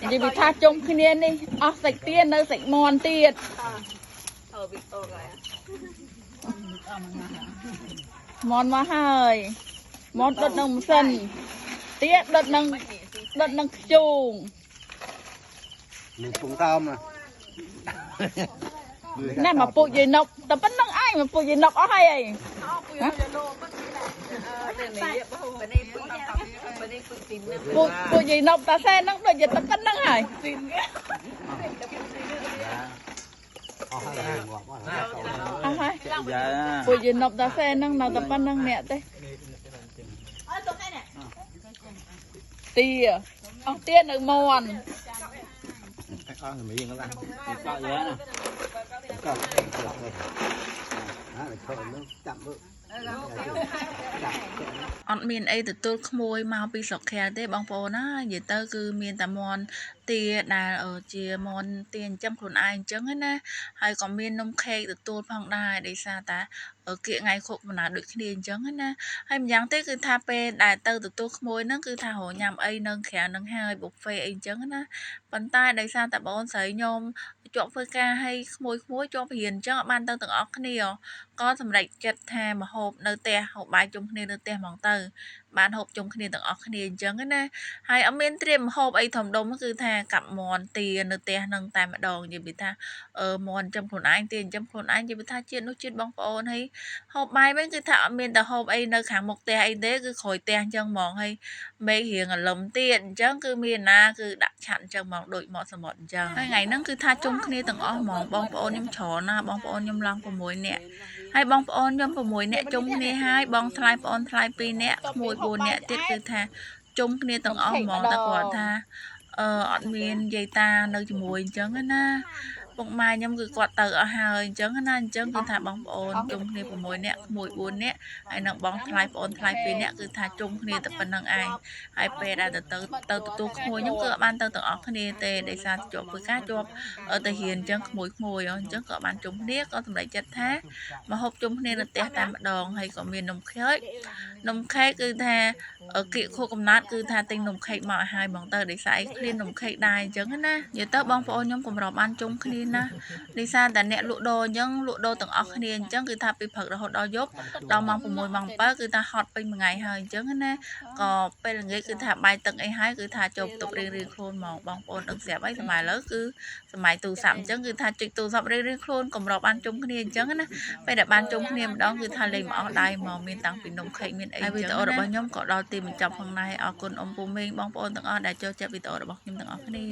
Vì bị tha chung khi niên đi sạch tiên nơi sạch mòn tiệt mòn mà hơi mòn đợt nông sân tiết đợt nông chuồng mình cũng tao mà nè mà phụ gì nọc tập bắt nông ai mà phụ gì nọc ở hay phụ gì nọc ta xe nông đợt dịch tập bắt nông hay phụ gì nọc ta xe nông nào tập bắt nông nè thế tìa ông tiên được mòn con người miệng nó có gì á con chậm bự អត់មានអីទទួលក្មួយមកពីស្រុកខែទេបងប្អូនណានិយាយទៅគឺមានតែមន់ទាដែលជាមន់ទាចិញ្ចឹមខ្លួនឯងអញ្ចឹងណាហើយក៏មាននំខេកទទួលផងដែរដោយសារតែគៀកថ្ងៃខុកបណ្ណាដូចគ្នាអញ្ចឹងណាហើយម្យ៉ាងទេគឺថាពេលដែលទៅទទួលក្មួយហ្នឹងគឺថារញ៉ាំអីនៅក្រៅហ្នឹងហើយបុកហ្វេអីអញ្ចឹងណាប៉ុន្តែដោយសារតែបងស្រីខ្ញុំជាប់ធ្វើការឲ្យក្មួយជាប់រៀនអញ្ចឹងអត់បានទៅទាំងអស់គ្នាក៏សម្រេចចិត្តថាមកហូបនៅផ្ទះហូបបាយជុំគ្នានៅផ្ទះហ្មងទៅបានហូបជុំគ្នាទាំងអស់គ្នាអញ្ចឹងណាហើយអត់មានត្រៀមហូបអីធំដុំគឺថាកាប់មន់ទានៅផ្ទះហ្នឹងតែម្ដងនិយាយពីថាមន់ចំខ្លួនឯងទាចំខ្លួនឯងនិយាយពីថាជាតិនោះជាតិបងប្អូនហើយហូបបាយវិញគឺថាអត់មានតែហូបអីនៅខាងមុខផ្ទះអីទេគឺក្រោយផ្ទះអញ្ចឹងហ្មងហើយមេរៀងអាលឹមទៀតអញ្ចឹងគឺមានណាគឺដាក់ឆាត់អញ្ចឹងហ្មងដូចមកសមុទ្រអញ្ចឹងហើយថ្ងៃហ្នឹងគឺថាជុំគ្នាទាំងអស់ហ្មងបងប្អូនខ្ញុំច្រើនណាបងប្អូនខ្ញុំឡើង6នាក់ហើយបងប្អូនខ្ញុំ6នាក់ជុំគ្នាហើយបងថ្លៃប្អូនថ្លៃ2នាក់ក្មួយ4នាក់ទៀតគឺថាជុំគ្នាទាំងអស់ហ្មងតែគាត់ថាអត់មានយាយតានៅជាមួយអញ្ចឹងណាពុកម៉ែខ្ញុំគឺគាត់ទៅអស់ហើយអញ្ចឹងណាអញ្ចឹងគឺថាបងប្អូនជុំគ្នា6នាក់ក្មួយ4នាក់ហើយនឹងបងថ្លៃប្អូនថ្លៃ2នាក់គឺថាជុំគ្នាតែប៉ុណ្្នឹងឯងហើយពេលដែលទៅទទួលក្មួយខ្ញុំគឺអត់បានទៅទាំងអស់គ្នាទេដោយសារជាប់ធ្វើការជាប់ទៅរៀនអញ្ចឹងក្មួយអញ្ចឹងក៏បានជុំគ្នាក៏សម្រេចចិត្តថាមកហូបជុំគ្នានៅផ្ទះតែម្ដងហើយក៏មាននំខេកគឺថាគៀកខួបកំណត់គឺថាទិញនំខេកមកឲ្យហើយហ្មងទៅដោយសារអីឃ្លាននំខេកដែរអញ្ចឹងណានិយាយទៅបងប្អូនខ្ញុំកម្របានជុំគ្នាណាដោយសារតែអ្នកលក់ដូរអញ្ចឹងលក់ដូរទាំងអស់គ្នាអញ្ចឹងគឺថាពីព្រឹករហូតដល់យប់ដល់ម៉ោង6ម៉ោង7គឺថាហត់ពេញមួយថ្ងៃហើយអញ្ចឹងណាក៏ពេលល្ងាចគឺថាបាយទឹកអីហើយគឺថាចូលបន្ទប់រៀងខ្លួនហ្មងបងប្អូនដឹងស្រាប់អីសម័យឥឡូវគឺសម័យទូរស័ព្ទអញ្ចឹងគឺថាចុចទូរស័ព្ទរៀងខ្លួនកម្របានជុំគ្នាអញ្ចឹងណាពេលដែលបានជុំគ្នាម្ដងគឺថាលេងមកអស់ដៃហ្មងមានតាំងពីនំខេកមានអីវីដេអូរបស់ខ្ញុំក៏ដល់ទីបញ្ចប់ផងដែរអរគុណអ៊ំពូមីងបងប្អូនទាំងអស់ដែលចូលចិត្តវីដេអូរបស់ខ្ញុំទាំងអស់គ្នា